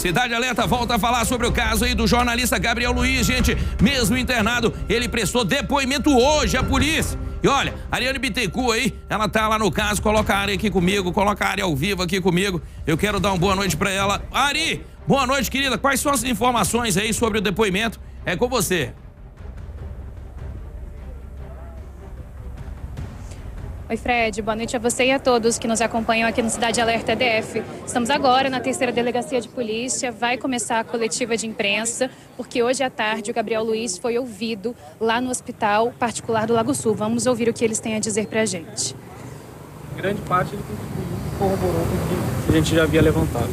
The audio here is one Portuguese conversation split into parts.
Cidade Alerta volta a falar sobre o caso aí do jornalista Gabriel Luiz, gente. Mesmo internado, ele prestou depoimento hoje à polícia. E olha, Ariane Bittencourt aí, ela tá lá no caso, coloca a área aqui comigo, coloca a área ao vivo aqui comigo. Eu quero dar uma boa noite pra ela. Ari, boa noite, querida. Quais são as informações aí sobre o depoimento? É com você. Oi, Fred. Boa noite a você e a todos que nos acompanham aqui no Cidade Alerta EDF. Estamos agora na 3ª Delegacia de Polícia. Vai começar a coletiva de imprensa, porque hoje à tarde o Gabriel Luiz foi ouvido lá no Hospital Particular do Lago Sul. Vamos ouvir o que eles têm a dizer pra gente. Grande parte ele corroborou com o que a gente já havia levantado.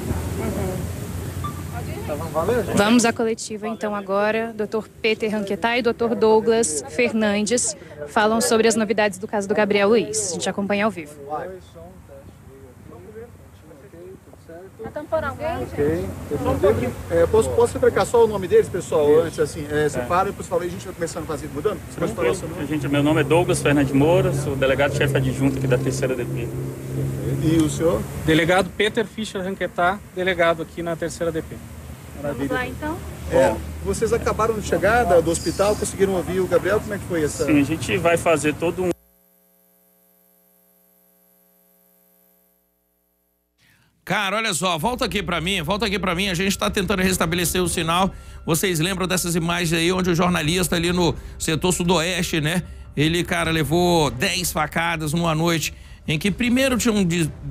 Vamos à coletiva, então, agora. Dr. Peter Ranquetá e Dr. Douglas Fernandes falam sobre as novidades do caso do Gabriel Luiz. A gente acompanha ao vivo. Posso trocar só o nome deles, pessoal? Antes, assim, você para e depois fala, a gente vai começando a fazer, mudando? Meu nome é Douglas Fernandes Moura, sou delegado-chefe adjunto aqui da 3ª DP. E o senhor? Delegado Peter Fischer Ranquetá, delegado aqui na 3ª DP. Vamos lá, então? Vocês acabaram de chegar do hospital, conseguiram ouvir o Gabriel? Como é que foi essa? Sim, a gente vai fazer todo um... Cara, olha só, volta aqui pra mim, a gente tá tentando restabelecer o sinal. Vocês lembram dessas imagens aí, onde o jornalista ali no setor sudoeste, né? Ele, cara, levou 10 facadas numa noite em que primeiro tinham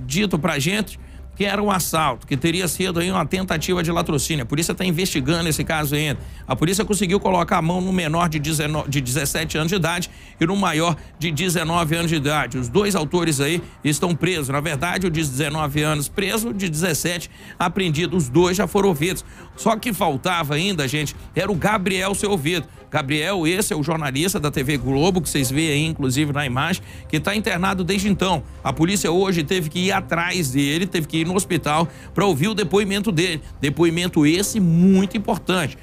dito pra gente que era um assalto, que teria sido aí uma tentativa de latrocínio. A polícia está investigando esse caso ainda. A polícia conseguiu colocar a mão no menor de 17 anos de idade e no maior de 19 anos de idade. Os dois autores aí estão presos. Na verdade, o de 19 anos preso, o de 17 apreendido. Os dois já foram ouvidos. Só que faltava ainda, gente, era o Gabriel ser ouvido. Gabriel, esse é o jornalista da TV Globo, que vocês veem aí, inclusive, na imagem, que está internado desde então. A polícia hoje teve que ir atrás dele, teve que ir no hospital para ouvir o depoimento dele. Depoimento esse muito importante.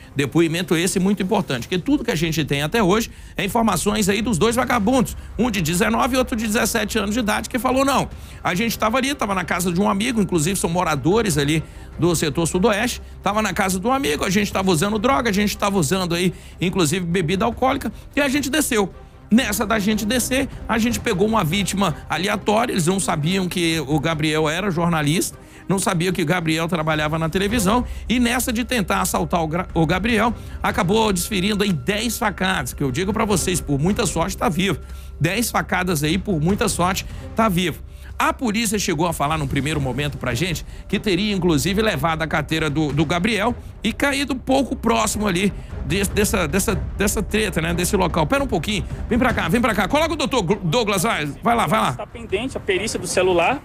Porque tudo que a gente tem até hoje é informações aí dos dois vagabundos. Um de 19 e outro de 17 anos de idade, que falou não. A gente estava ali, estava na casa de um amigo, inclusive são moradores ali do setor sudoeste, estava na casa de um amigo, a gente estava usando droga, a gente estava usando aí, inclusive, bebida alcoólica, e a gente desceu. Nessa da gente descer, a gente pegou uma vítima aleatória, eles não sabiam que o Gabriel era jornalista, não sabiam que o Gabriel trabalhava na televisão, e nessa de tentar assaltar o Gabriel, acabou desferindo aí 10 facadas, que eu digo pra vocês, por muita sorte tá vivo. 10 facadas aí, por muita sorte, tá vivo. A polícia chegou a falar num primeiro momento pra gente que teria, inclusive, levado a carteira do Gabriel e caído um pouco próximo ali dessa treta, né? Desse local. Pera um pouquinho. Vem pra cá. Coloca o doutor Douglas, vai lá. Está pendente a perícia do celular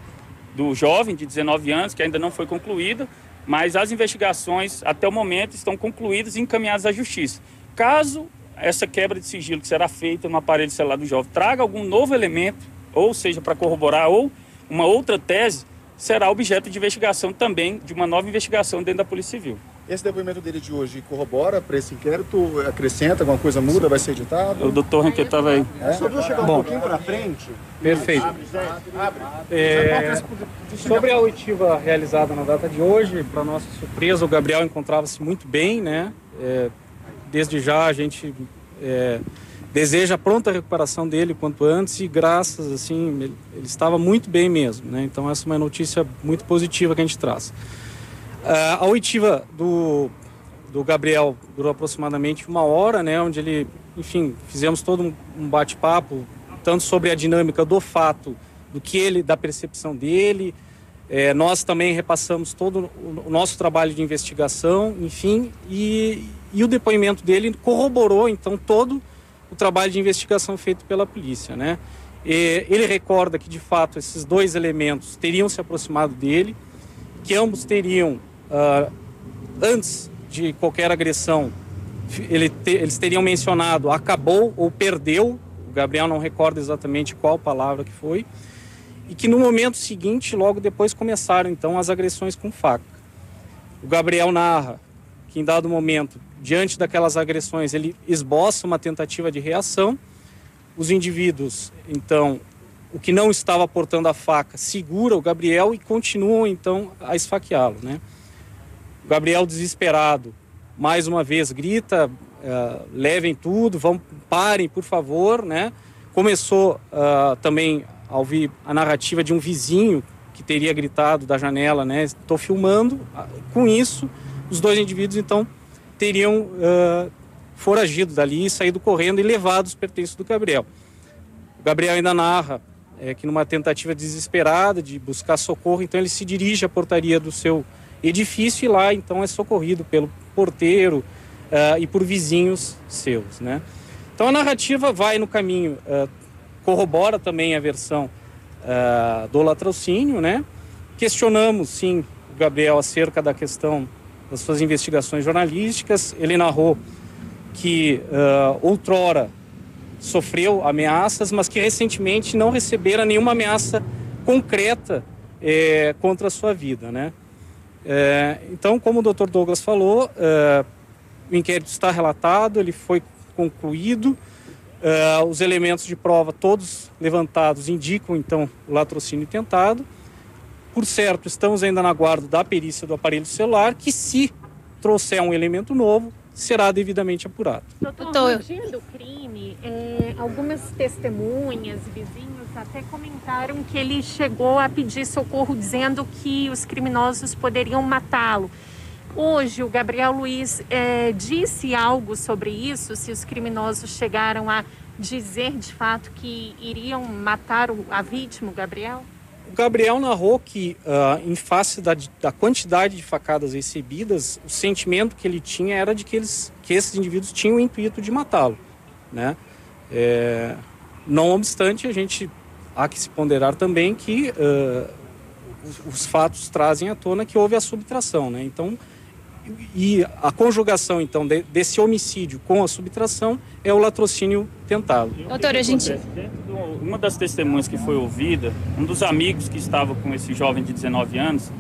do jovem de 19 anos, que ainda não foi concluída, mas as investigações, até o momento, estão concluídas e encaminhadas à justiça. Caso essa quebra de sigilo que será feita no aparelho celular do jovem traga algum novo elemento, ou seja, para corroborar, ou uma outra tese, será objeto de investigação também, de uma nova investigação dentro da Polícia Civil. Esse depoimento dele de hoje corrobora para esse inquérito? Acrescenta alguma coisa, muda, vai ser editado? O doutor Ranquetá vai... Só vou chegar um pouquinho para frente. Perfeito. Sobre a oitiva realizada na data de hoje, para nossa surpresa, o Gabriel encontrava-se muito bem, né? Desde já a gente deseja a pronta recuperação dele quanto antes e graças, assim, ele estava muito bem mesmo, né? Então essa é uma notícia muito positiva que a gente traz. A oitiva do Gabriel durou aproximadamente 1 hora, né? Onde ele, enfim, fizemos todo um bate-papo, tanto sobre a dinâmica do fato, da percepção dele. Nós também repassamos todo o nosso trabalho de investigação, enfim, e o depoimento dele corroborou, então, todo o trabalho de investigação feito pela polícia, né? Ele recorda que, de fato, esses dois elementos teriam se aproximado dele, que ambos teriam, antes de qualquer agressão, eles teriam mencionado acabou ou perdeu, o Gabriel não recorda exatamente qual palavra que foi, e que no momento seguinte, logo depois, começaram, então, as agressões com faca. O Gabriel narra que, em dado momento, diante daquelas agressões, ele esboça uma tentativa de reação. Os indivíduos, então, o que não estava portando a faca, segura o Gabriel e continuam, então, a esfaqueá-lo, né? O Gabriel, desesperado, mais uma vez grita, levem tudo, parem, por favor, né? Começou também a ouvir a narrativa de um vizinho que teria gritado da janela, né? Estou filmando. Com isso, os dois indivíduos, então, teriam foragido dali, saído correndo e levado os pertences do Gabriel. O Gabriel ainda narra que numa tentativa desesperada de buscar socorro, então ele se dirige à portaria do seu edifício e lá, então, é socorrido pelo porteiro e por vizinhos seus, né? Então, a narrativa vai no caminho, corrobora também a versão do latrocínio, né? Questionamos, sim, o Gabriel acerca da questão das suas investigações jornalísticas. Ele narrou que outrora sofreu ameaças, mas que recentemente não recebera nenhuma ameaça concreta contra a sua vida, né? Então, como o Dr. Douglas falou, o inquérito está relatado, ele foi concluído, os elementos de prova todos levantados indicam, então, o latrocínio tentado. Por certo, estamos ainda na guarda da perícia do aparelho celular, que, se trouxer um elemento novo, será devidamente apurado. Doutor, no dia do crime, algumas testemunhas, vizinhos, até comentaram que ele chegou a pedir socorro dizendo que os criminosos poderiam matá-lo. Hoje, o Gabriel Luiz disse algo sobre isso, se os criminosos chegaram a dizer de fato que iriam matar a vítima, o Gabriel? O Gabriel narrou que, em face da quantidade de facadas recebidas, o sentimento que ele tinha era de que esses indivíduos tinham o intuito de matá-lo, né? Não obstante, há que se ponderar também que os fatos trazem à tona que houve a subtração, né? Então, e a conjugação, então, desse homicídio com a subtração é o latrocínio tentado. Doutora, Uma das testemunhas que foi ouvida, um dos amigos que estava com esse jovem de 19 anos,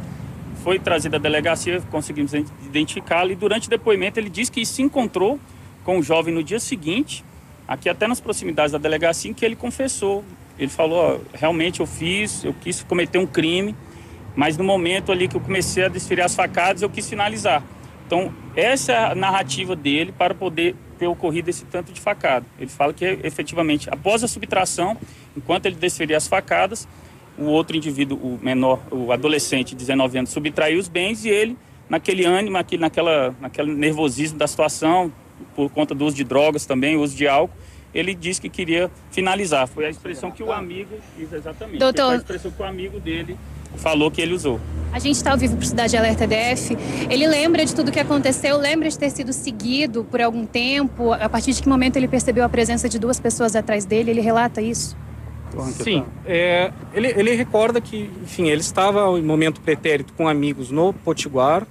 foi trazido à delegacia, conseguimos identificá-lo, e durante o depoimento ele disse que se encontrou com o jovem no dia seguinte, aqui até nas proximidades da delegacia, em que ele confessou. Ele falou, realmente eu quis cometer um crime, mas no momento ali que eu comecei a desferir as facadas, eu quis finalizar. Então, essa é a narrativa dele para poder ter ocorrido esse tanto de facada. Ele fala que, efetivamente, após a subtração, enquanto ele desferia as facadas, o outro indivíduo, o menor, o adolescente de 19 anos, subtraiu os bens e ele, naquele ânimo, naquele nervosismo da situação, por conta do uso de drogas também, o uso de álcool, ele disse que queria finalizar. Foi a expressão que o amigo... Exatamente. Doutor... Foi a expressão que o amigo dele falou que ele usou. A gente está ao vivo para o Cidade Alerta DF. Ele lembra de tudo o que aconteceu, lembra de ter sido seguido por algum tempo. A partir de que momento ele percebeu a presença de 2 pessoas atrás dele? Ele relata isso? Sim. Ele recorda que, enfim, ele estava em momento pretérito com amigos no Potiguar.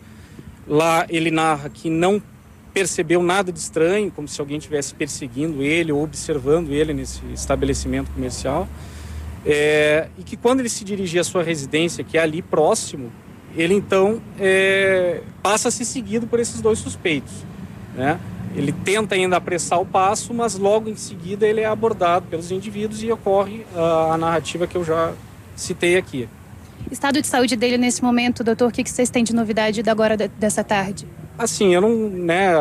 Lá ele narra que não percebeu nada de estranho, como se alguém estivesse perseguindo ele ou observando ele nesse estabelecimento comercial. E que quando ele se dirigia à sua residência, que é ali próximo, ele então passa a ser seguido por esses 2 suspeitos, né? Ele tenta ainda apressar o passo, mas logo em seguida ele é abordado pelos indivíduos e ocorre a narrativa que eu já citei aqui. Estado de saúde dele nesse momento, doutor, o que vocês têm de novidade agora dessa tarde? Assim,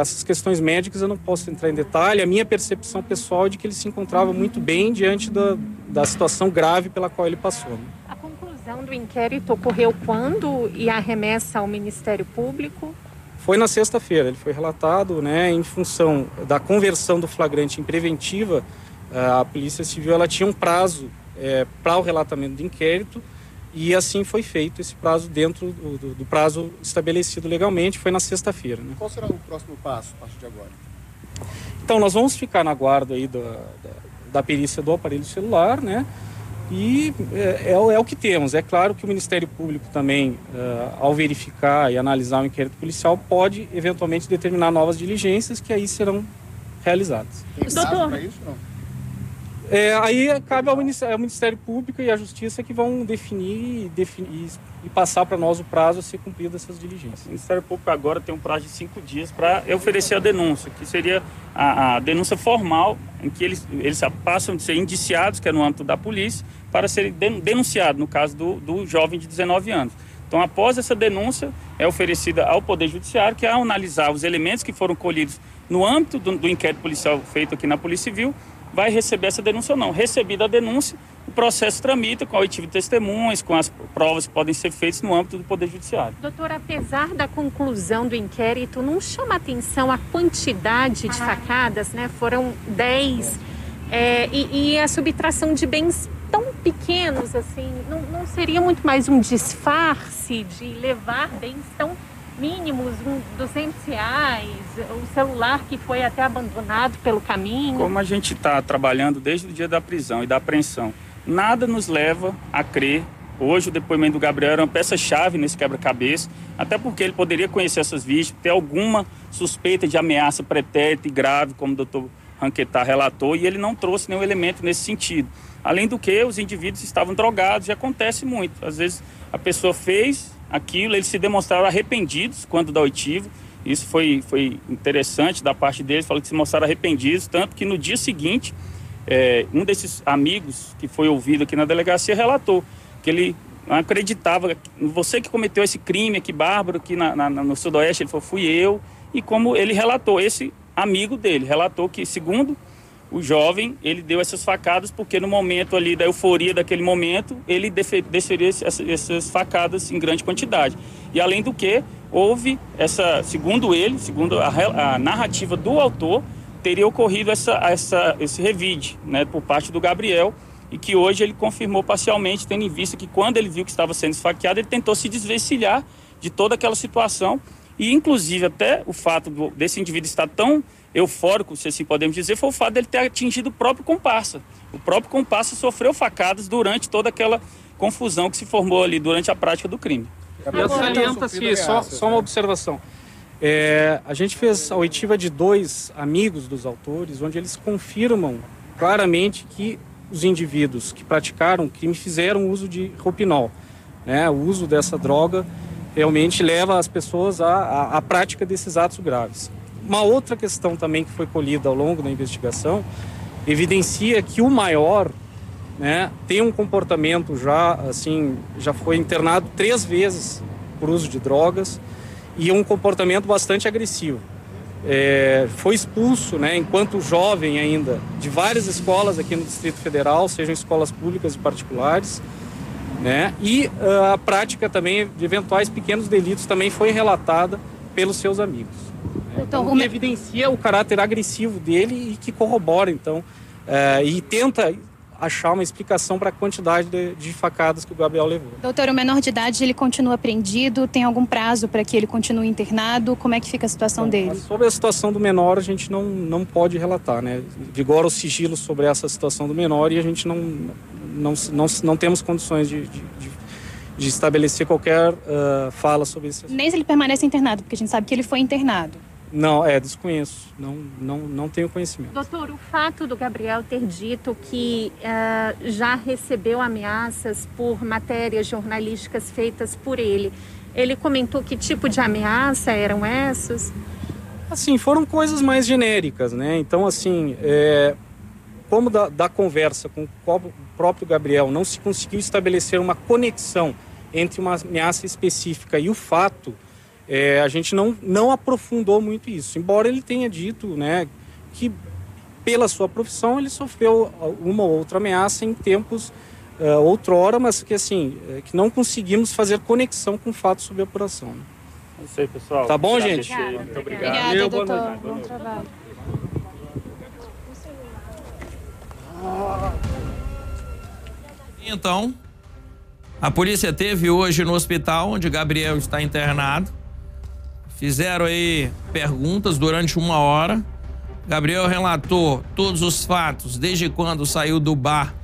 essas questões médicas eu não posso entrar em detalhe. A minha percepção pessoal é de que ele se encontrava muito bem diante da situação grave pela qual ele passou, né? A conclusão do inquérito ocorreu quando e a remessa ao Ministério Público? Foi na sexta-feira. Ele foi relatado, né, em função da conversão do flagrante em preventiva. A Polícia Civil ela tinha um prazo para o relatamento do inquérito. E assim foi feito esse prazo dentro do prazo estabelecido legalmente, foi na sexta-feira, né? Qual será o próximo passo a partir de agora? Então, nós vamos ficar na guarda aí da perícia do aparelho celular, né? E é o que temos. É claro que o Ministério Público também, ao verificar e analisar o inquérito policial, pode eventualmente determinar novas diligências que aí serão realizadas. Tem prazo para isso, não? Aí cabe ao Ministério Público e à Justiça que vão definir e passar para nós o prazo a ser cumprido essas diligências. O Ministério Público agora tem um prazo de 5 dias para oferecer a denúncia, que seria a denúncia formal, em que eles passam de ser indiciados, que é no âmbito da polícia, para serem denunciados, no caso do jovem de 19 anos. Então, após essa denúncia, é oferecida ao Poder Judiciário, que ao analisar os elementos que foram colhidos no âmbito do inquérito policial feito aqui na Polícia Civil, vai receber essa denúncia ou não. Recebida a denúncia, o processo tramita com a oitiva de testemunhas, com as provas que podem ser feitas no âmbito do Poder Judiciário. Doutor, apesar da conclusão do inquérito, não chama atenção a quantidade de facadas, né? Foram 10, e a subtração de bens tão pequenos, assim, não seria muito mais um disfarce de levar bens tão mínimos, R$200, o celular que foi até abandonado pelo caminho? Como a gente está trabalhando desde o dia da prisão e da apreensão, nada nos leva a crer. Hoje o depoimento do Gabriel era uma peça-chave nesse quebra-cabeça, até porque ele poderia conhecer essas vítimas, ter alguma suspeita de ameaça pretérita e grave, como o doutor Ranquetá relatou, e ele não trouxe nenhum elemento nesse sentido. Além do que, os indivíduos estavam drogados, e acontece muito. Às vezes a pessoa fez aquilo, eles se demonstraram arrependidos quando da oitiva. Isso foi interessante da parte deles, falou que se mostraram arrependidos, tanto que no dia seguinte, um desses amigos que foi ouvido aqui na delegacia relatou que ele acreditava, você que cometeu esse crime aqui bárbaro, aqui no Sudoeste, ele falou, fui eu. E como ele relatou, esse amigo dele relatou que, segundo o jovem, ele deu essas facadas porque no momento ali da euforia daquele momento, ele desferiu essas facadas em grande quantidade. E além do que, houve segundo ele, segundo a narrativa do autor, teria ocorrido esse revide, né, por parte do Gabriel, e que hoje ele confirmou parcialmente, tendo em vista que quando ele viu que estava sendo esfaqueado, ele tentou se desvencilhar de toda aquela situação, e inclusive até o fato desse indivíduo estar tão eufórico, se assim podemos dizer, foi o fato dele ter atingido o próprio comparsa. O próprio comparsa sofreu facadas durante toda aquela confusão que se formou ali durante a prática do crime. E salienta-se, só uma observação. A gente fez a oitiva de 2 amigos dos autores, onde eles confirmam claramente que os indivíduos que praticaram o crime fizeram uso de Roupinol, né? O uso dessa droga realmente leva as pessoas à prática desses atos graves. Uma outra questão também que foi colhida ao longo da investigação evidencia que o maior, né, tem um comportamento já foi internado 3 vezes por uso de drogas e um comportamento bastante agressivo. Foi expulso, né, enquanto jovem ainda, de várias escolas aqui no Distrito Federal, sejam escolas públicas e particulares, né, e a prática também de eventuais pequenos delitos também foi relatada pelos seus amigos. Então, evidencia o caráter agressivo dele e que corrobora, então, e tenta achar uma explicação para a quantidade de facadas que o Gabriel levou. Doutor, o menor de idade, ele continua apreendido? Tem algum prazo para que ele continue internado? Como é que fica a situação dele? Sobre a situação do menor, a gente não pode relatar, né? Vigora o sigilo sobre essa situação do menor e a gente não temos condições de estabelecer qualquer fala sobre isso. Nem se ele permanece internado, porque a gente sabe que ele foi internado. Não, desconheço. Não tenho conhecimento. Doutor, o fato do Gabriel ter dito que já recebeu ameaças por matérias jornalísticas feitas por ele, ele comentou que tipo de ameaça eram essas? Assim, foram coisas mais genéricas, né? Então, assim, como da conversa com o próprio Gabriel não se conseguiu estabelecer uma conexão entre uma ameaça específica e o fato, a gente não aprofundou muito isso, embora ele tenha dito, né, que pela sua profissão ele sofreu uma ou outra ameaça em tempos outrora, mas que assim, que não conseguimos fazer conexão com o fato sobre a apuração. É isso aí, pessoal. Tá bom, gente? Muito obrigado. Obrigada, doutor. Bom trabalho. Então, a polícia teve hoje no hospital onde Gabriel está internado. Fizeram aí perguntas durante 1 hora. Gabriel relatou todos os fatos, desde quando saiu do bar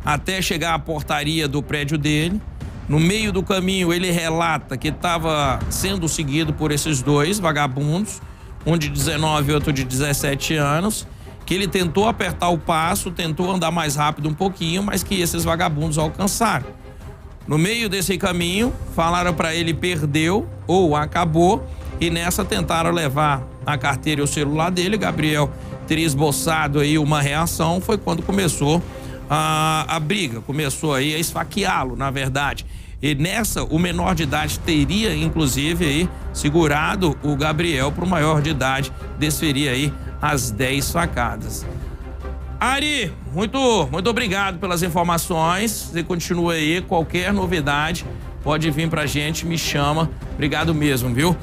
até chegar à portaria do prédio dele. No meio do caminho, ele relata que estava sendo seguido por esses 2 vagabundos, um de 19 e outro de 17 anos, que ele tentou apertar o passo, tentou andar mais rápido um pouquinho, mas que esses vagabundos alcançaram. No meio desse caminho, falaram para ele perdeu ou acabou, e nessa tentaram levar a carteira e o celular dele. Gabriel teria esboçado aí uma reação, foi quando começou a briga, começou aí a esfaqueá-lo, na verdade. E nessa, o menor de idade teria, inclusive, aí, segurado o Gabriel para o maior de idade desferir aí as 10 facadas. Ari, muito obrigado pelas informações. Você continua aí, qualquer novidade pode vir pra gente, me chama. Obrigado mesmo, viu?